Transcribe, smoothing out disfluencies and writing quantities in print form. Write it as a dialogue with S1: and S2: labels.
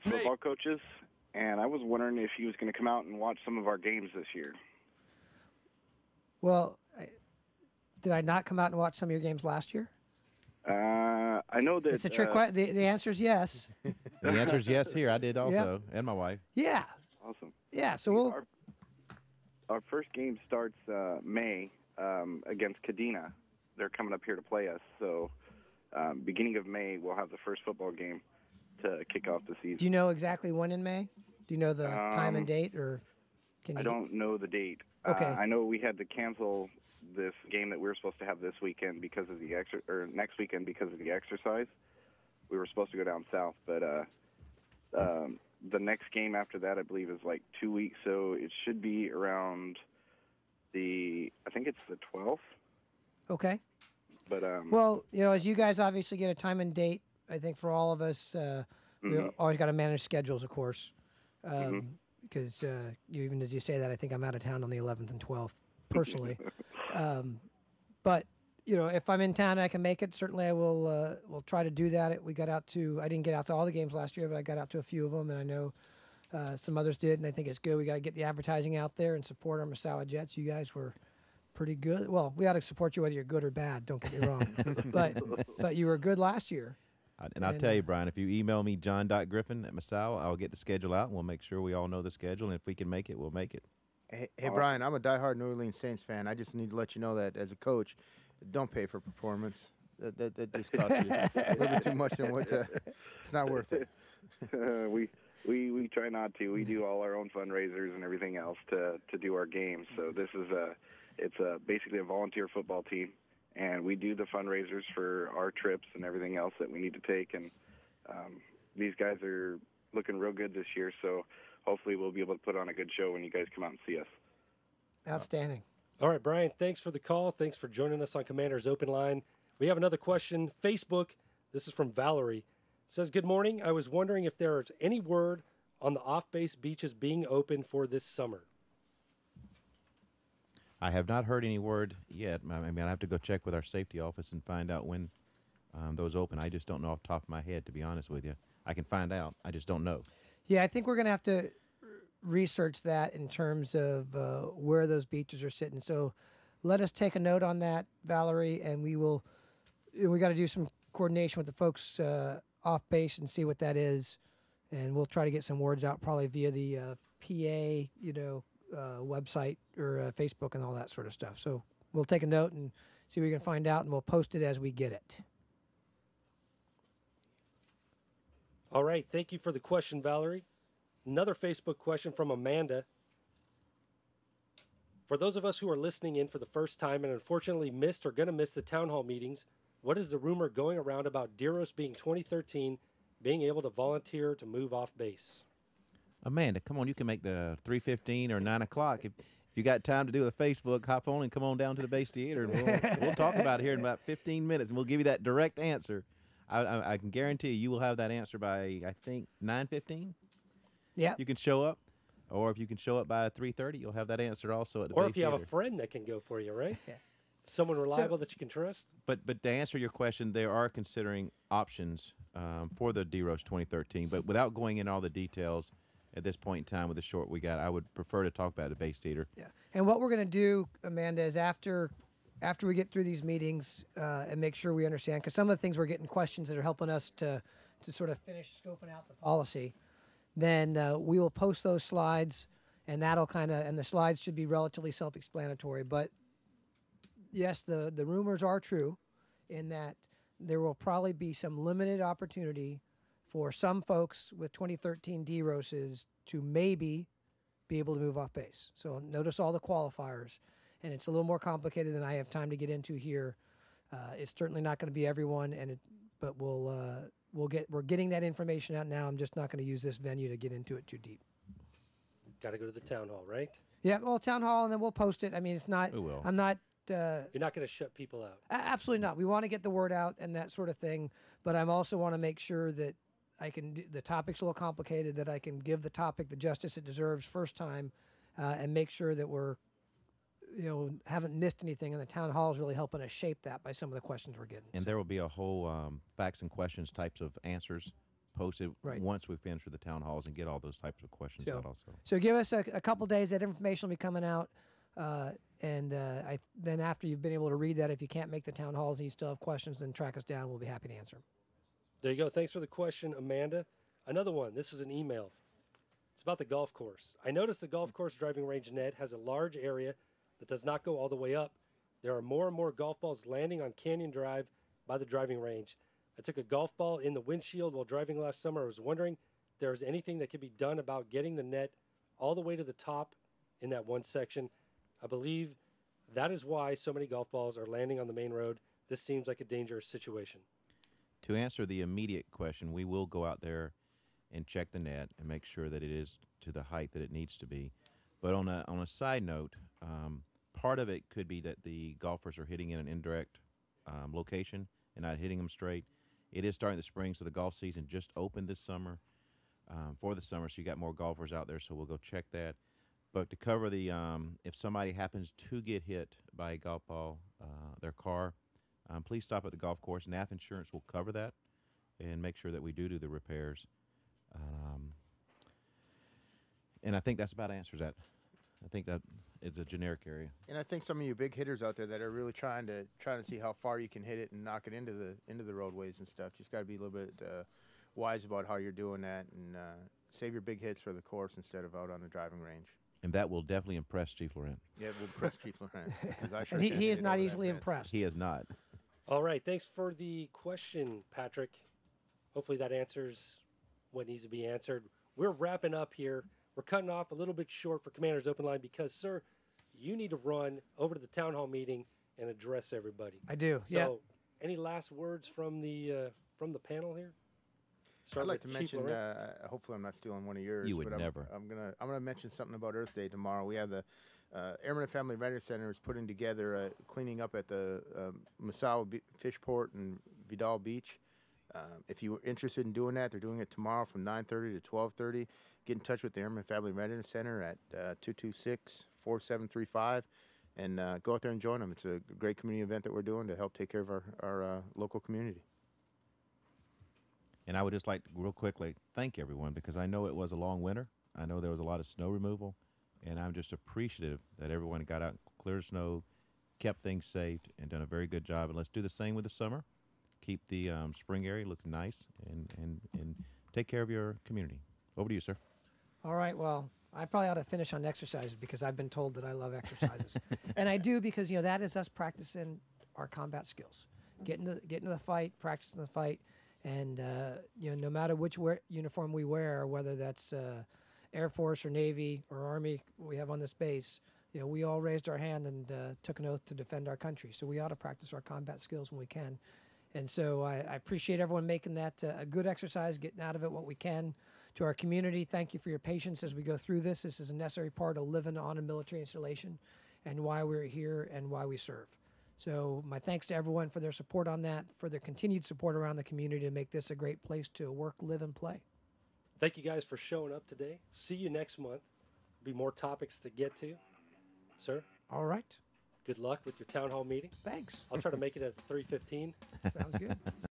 S1: football coaches, and I was wondering if he was going to come out and watch some of our games this year.
S2: Well, did I not come out and watch some of your games last year?
S1: I know that
S2: It's a trick question. The answer is yes.
S3: The answer is yes here. I did also, and my wife.
S2: Yeah.
S1: Awesome.
S2: Yeah, so
S1: our first game starts May against Kadena. They're coming up here to play us. So beginning of May, we'll have the first football game to kick off the season.
S2: Do you know exactly when in May? Do you know the time and date, or can you?
S1: I don't know the date.
S2: Okay.
S1: I know we had to cancel this game that we were supposed to have this weekend because of the next weekend because of the exercise. We were supposed to go down south, but the next game after that, I believe, is like 2 weeks. So it should be around I think it's the 12th.
S2: Okay.
S1: But
S2: well, as you guys obviously get a time and date, I think for all of us, we always got to manage schedules, of course. Because even as you say that, I think I'm out of town on the 11th and 12th personally. But if I'm in town and I can make it, certainly I will try to do that. I didn't get out to all the games last year, but I got out to a few of them, and I know some others did, and I think it's good. We got to get the advertising out there and support our Misawa Jets. You guys were pretty good. Well, we ought to support you whether you're good or bad. Don't get me wrong, but you were good last year.
S3: And I'll tell you, Brian, if you email me john.griffin@Misawa, I'll get the schedule out, and we'll make sure we all know the schedule, and if we can make it, we'll make it.
S4: Hey, Brian, I'm a diehard New Orleans Saints fan. I just need to let you know that as a coach, don't pay for performance. That just costs you a little bit too much than what it's not worth it.
S1: We try not to. We do all our own fundraisers and everything else to do our games. So this is basically a volunteer football team, and we do the fundraisers for our trips and everything else that we need to take. And these guys are looking real good this year, so hopefully we'll be able to put on a good show when you guys come out and see us.
S2: Outstanding.
S5: All right, Brian, thanks for the call. Thanks for joining us on Commander's Open Line. We have another question. Facebook, this is from Valerie. It says, good morning. I was wondering if there is any word on the off-base beaches being open for this summer.
S3: I have not heard any word yet. I mean, I have to go check with our safety office and find out when those open. I just don't know off the top of my head, to be honest with you. I can find out. I just don't know.
S2: Yeah, I think we're going to have to research that in terms of where those beaches are sitting. So let us take a note on that, Valerie, and we got to do some coordination with the folks off base and see what that is. And we'll try to get some words out probably via the PA, website or Facebook and all that sort of stuff. So we'll take a note and see what we can find out, and we'll post it as we get it.
S5: All right. Thank you for the question, Valerie. Another Facebook question from Amanda. For those of us who are listening in for the first time and unfortunately missed or going to miss the town hall meetings, what is the rumor going around about Deros being 2013 being able to volunteer to move off base?
S3: Amanda, come on, you can make the 3:15 or 9 o'clock. If you got time to do a Facebook, hop on and come on down to the base theater, and we'll talk about it here in about 15 minutes, and we'll give you that direct answer. I can guarantee you will have that answer by, I think, 9:15.
S2: Yeah.
S3: You can show up, or if you can show up by 3:30, you'll have that answer also at the base theater.
S5: Or if you have a friend that can go for you, right?
S2: Yeah.
S5: Someone reliable that you can trust.
S3: But to answer your question, they are considering options for the DROS 2013, but without going in all the details at this point in time with the short we got, I would prefer to talk about the base theater.
S2: Yeah. And what we're going to do, Amanda, is after we get through these meetings and make sure we understand, because some of the things we're getting questions that are helping us to sort of finish scoping out the policy, then we will post those slides, and and the slides should be relatively self-explanatory. But yes, the rumors are true in that there will probably be some limited opportunity for some folks with 2013 DROSs to maybe be able to move off base. So notice all the qualifiers, and it's a little more complicated than I have time to get into here. It's certainly not going to be everyone, but we're getting that information out now. I'm just not going to use this venue to get into it too deep.
S5: Got to go to the town hall, right?
S2: Yeah, well, town hall, and then we'll post it. I mean, it's not.
S3: We will.
S2: I'm not.
S5: You're not going to shut people out.
S2: Absolutely not. We want to get the word out and that sort of thing, but I also want to make sure that I can do, the topic's a little complicated, that I can give the topic the justice it deserves first time, and make sure that we're, haven't missed anything. And the town hall is really helping us shape that by some of the questions we're getting.
S3: And there will be a whole facts and questions types of answers posted
S2: Right.
S3: once we finish with the town halls and get all those types of questions
S2: So-
S3: out also.
S2: So give us a couple days. That information will be coming out. Then after you've been able to read that, if you can't make the town halls and you still have questions, then track us down. We'll be happy to answer them.
S5: There you go. Thanks for the question, Amanda. Another one. This is an email. It's about the golf course. I noticed the golf course driving range net has a large area that does not go all the way up. There are more and more golf balls landing on Canyon Drive by the driving range. I took a golf ball in the windshield while driving last summer. I was wondering if there was anything that could be done about getting the net all the way to the top in that one section. I believe that is why so many golf balls are landing on the main road. This seems like a dangerous situation.
S3: To answer the immediate question, we will go out there and check the net and make sure that it is to the height that it needs to be. But on a side note, part of it could be that the golfers are hitting in an indirect location and not hitting them straight. It is starting the spring, so the golf season just opened this summer for the summer, so you got more golfers out there, so we'll go check that. But to cover the, if somebody happens to get hit by a golf ball, their car, please stop at the golf course. NAF Insurance will cover that and make sure that we do the repairs. And I think that's about answers that. I think that is a generic area.
S4: And I think some of you big hitters out there that are really trying to see how far you can hit it and knock it into the roadways and stuff. Just got to be a little bit wise about how you're doing that and save your big hits for the course instead of out on the driving range.
S3: And that will definitely impress Chief Laurent.
S4: Yeah, we'll impress Chief Laurent. 'Cause I sure
S2: And
S4: can't
S2: he
S4: hit
S2: is
S4: it
S2: not
S4: over that
S2: easily
S4: fence.
S2: impressed.
S3: He is not.
S5: All right. Thanks for the question, Patrick. Hopefully that answers what needs to be answered. We're wrapping up here. We're cutting off a little bit short for Commander's Open Line because, sir, you need to run over to the town hall meeting and address everybody.
S2: I do.
S5: So,
S2: Yeah.
S5: any last words from the panel here?
S4: I'd
S5: Start
S4: like to
S5: with Chief
S4: mention.
S5: Laurent.
S4: Hopefully, I'm not stealing one of yours.
S3: You would
S4: but
S3: never.
S4: I'm gonna mention something about Earth Day tomorrow. We have the Airman and Family Readiness Center is putting together cleaning up at the Misawa Fishport and Vidal Beach. If you were interested in doing that, they're doing it tomorrow from 9:30 to 12:30. Get in touch with the Airman and Family Readiness Center at 226-4735 and go out there and join them. It's a great community event that we're doing to help take care of our local community.
S3: And I would just like to real quickly thank everyone because I know it was a long winter. I know there was a lot of snow removal, and I'm just appreciative that everyone got out, cleared snow, kept things safe, and done a very good job. And let's do the same with the summer. Keep the spring area looking nice and take care of your community. Over to you, sir.
S2: All right. Well, I probably ought to finish on exercises because I've been told that I love exercises, and I do because that is us practicing our combat skills, getting to the fight, practicing the fight, and no matter which uniform we wear, whether that's Air Force or Navy or Army we have on this base, we all raised our hand and took an oath to defend our country. So we ought to practice our combat skills when we can. And so I appreciate everyone making that a good exercise, getting out of it what we can. To our community, thank you for your patience as we go through this. This is a necessary part of living on a military installation and why we're here and why we serve. So my thanks to everyone for their support on that, for their continued support around the community to make this a great place to work, live, and play.
S5: Thank you guys for showing up today. See you next month. Be more topics to get to. Sir,
S2: All right.
S5: good luck with your town hall meeting.
S2: Thanks.
S5: I'll try to make it at 3:15.
S2: Sounds good.